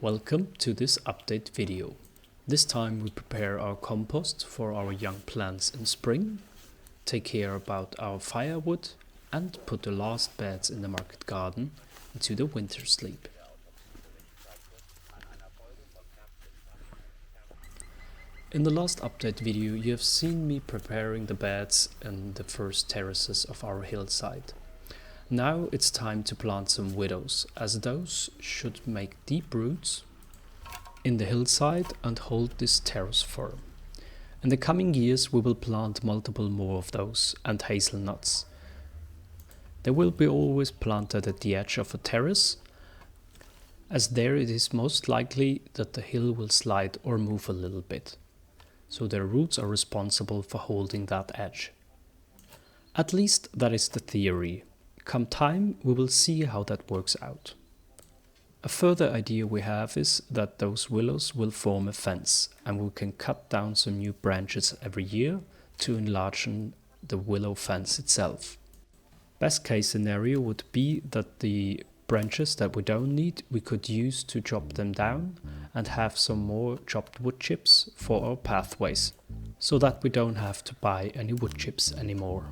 Welcome to this update video. This time we prepare our compost for our young plants in spring, take care about our firewood and put the last beds in the market garden into the winter sleep. In the last update video you have seen me preparing the beds and the first terraces of our hillside. Now it's time to plant some widows, as those should make deep roots in the hillside and hold this terrace firm. In the coming years we will plant multiple more of those and hazelnuts. They will be always planted at the edge of a terrace, as there it is most likely that the hill will slide or move a little bit. So their roots are responsible for holding that edge. At least that is the theory. Come time, we will see how that works out. A further idea we have is that those willows will form a fence and we can cut down some new branches every year to enlarge the willow fence itself. Best case scenario would be that the branches that we don't need we could use to chop them down and have some more chopped wood chips for our pathways, so that we don't have to buy any wood chips anymore.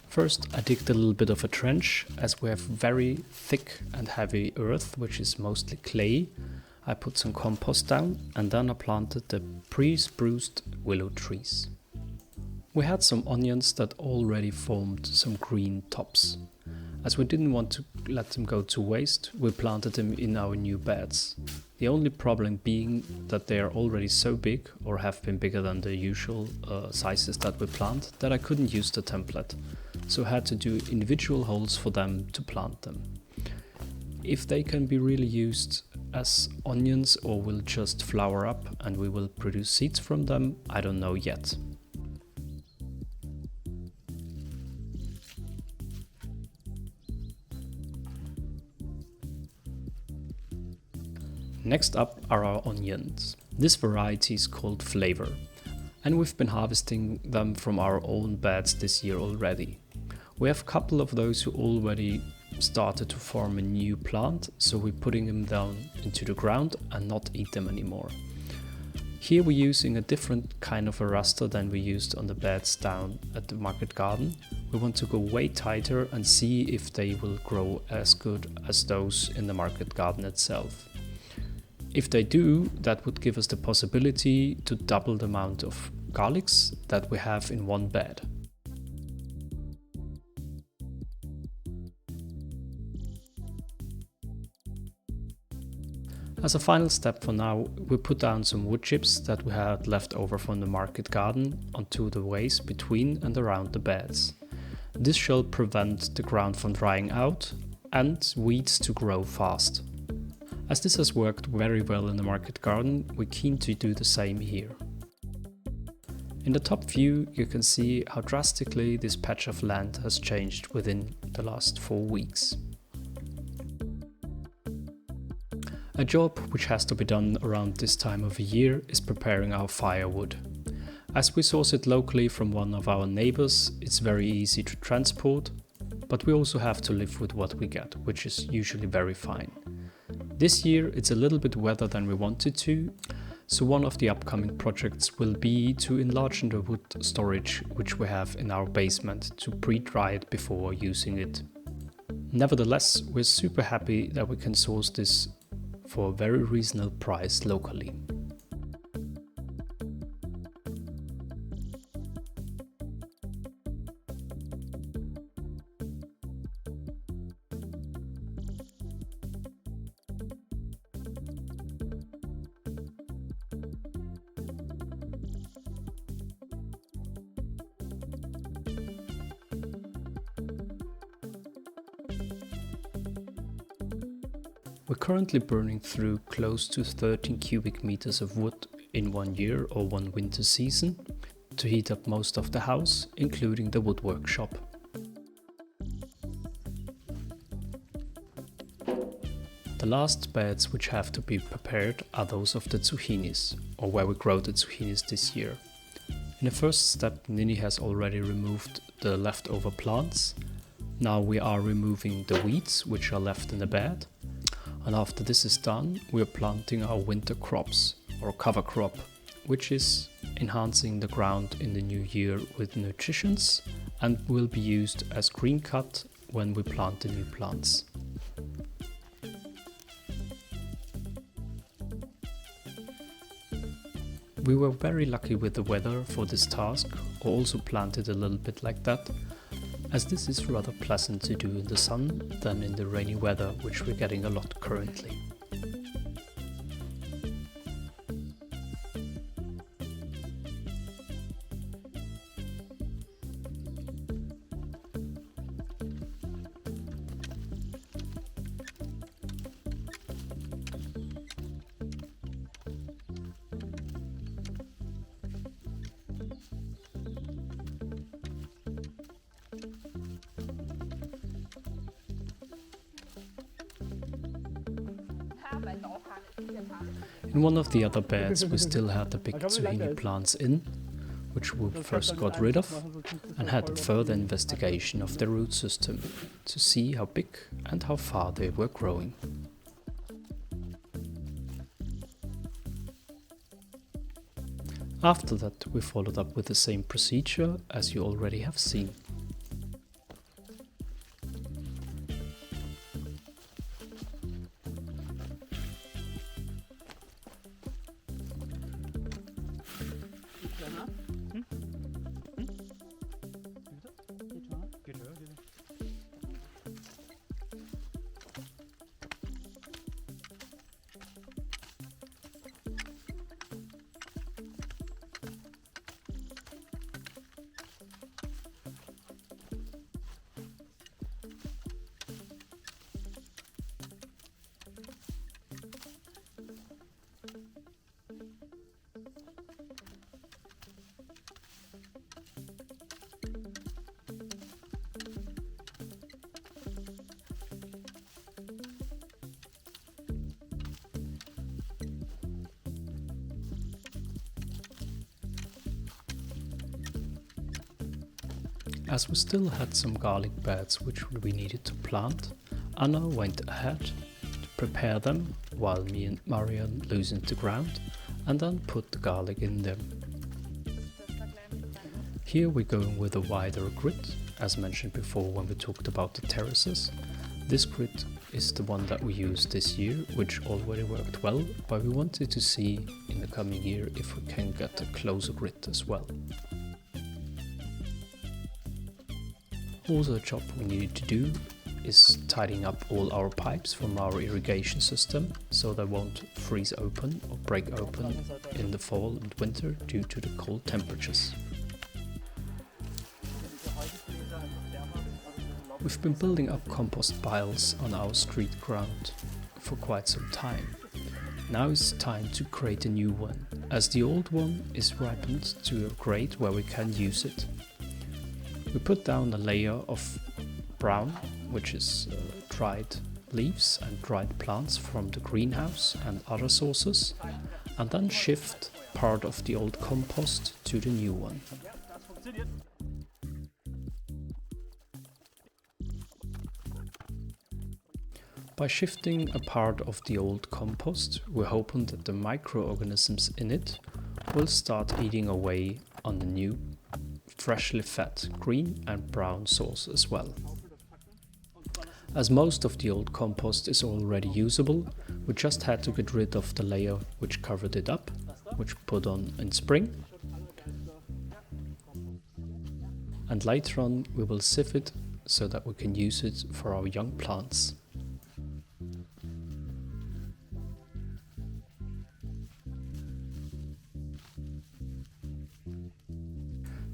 First I digged a little bit of a trench, as we have very thick and heavy earth, which is mostly clay. I put some compost down and then I planted the pre-spruced willow trees. We had some onions that already formed some green tops. As we didn't want to let them go to waste, we planted them in our new beds. The only problem being that they are already so big, or have been bigger than the usual sizes that we plant, that I couldn't use the template. So I had to do individual holes for them to plant them. If they can be really used as onions or will just flower up and we will produce seeds from them, I don't know yet. Next up are our onions. This variety is called Flavor, and we've been harvesting them from our own beds this year already. We have a couple of those who already started to form a new plant, so we're putting them down into the ground and not eat them anymore. Here we're using a different kind of a raster than we used on the beds down at the Marketgarden. We want to go way tighter and see if they will grow as good as those in the Marketgarden itself. If they do, that would give us the possibility to double the amount of garlics that we have in one bed. As a final step for now, we put down some wood chips that we had left over from the market garden onto the ways between and around the beds. This shall prevent the ground from drying out and weeds to grow fast. As this has worked very well in the market garden, we're keen to do the same here. In the top view you can see how drastically this patch of land has changed within the last 4 weeks. A job which has to be done around this time of the year is preparing our firewood. As we source it locally from one of our neighbors, it's very easy to transport, but we also have to live with what we get, which is usually very fine. This year it's a little bit wetter than we wanted to, so one of the upcoming projects will be to enlarge the wood storage which we have in our basement to pre-dry it before using it. Nevertheless, we're super happy that we can source this for a very reasonable price locally. We're currently burning through close to 13 cubic meters of wood in 1 year or 1 winter season to heat up most of the house, including the wood workshop. The last beds which have to be prepared are those of the zucchinis, or where we grow the zucchinis this year. In the first step, Nini has already removed the leftover plants, Now we are removing the weeds which are left in the bed, and after this is done we are planting our winter crops or cover crop, which is enhancing the ground in the new year with nutrients and will be used as green cut when we plant the new plants. We were very lucky with the weather for this task, or also planted a little bit like that, as this is rather pleasant to do in the sun than in the rainy weather, which we're getting a lot currently. In one of the other beds we still had the big zucchini plants in, which we first got rid of, and had a further investigation of the root system to see how big and how far they were growing. After that we followed up with the same procedure as you already have seen. As we still had some garlic beds which we needed to plant, Anna went ahead to prepare them while me and Marian loosened the ground and then put the garlic in them. Here we're going with a wider grid, as mentioned before when we talked about the terraces. This grid is the one that we used this year, which already worked well, but we wanted to see in the coming year if we can get a closer grid as well. Also a job we needed to do is tidying up all our pipes from our irrigation system so they won't freeze open or break open in the fall and winter due to the cold temperatures. We've been building up compost piles on our street ground for quite some time. Now it's time to create a new one, as the old one is ripened to a grade where we can use it. We put down a layer of brown, which is dried leaves and dried plants from the greenhouse and other sources, and then shift part of the old compost to the new one. By shifting a part of the old compost, we're hoping that the microorganisms in it will start eating away on the new freshly fed green and brown source as well. As most of the old compost is already usable, we just had to get rid of the layer which covered it up, which we put on in spring. And later on we will sieve it so that we can use it for our young plants.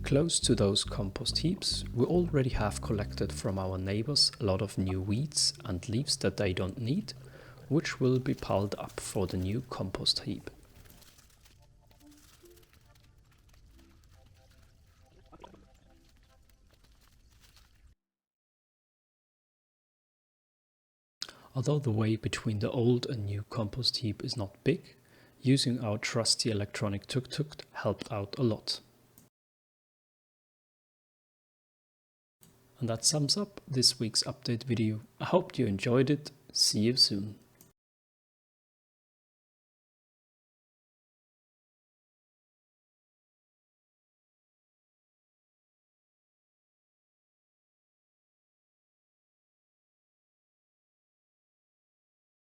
Close to those compost heaps, we already have collected from our neighbors a lot of new weeds and leaves that they don't need, which will be piled up for the new compost heap. Although the way between the old and new compost heap is not big, using our trusty electronic tuk-tuk helped out a lot. And that sums up this week's update video. I hope you enjoyed it. See you soon.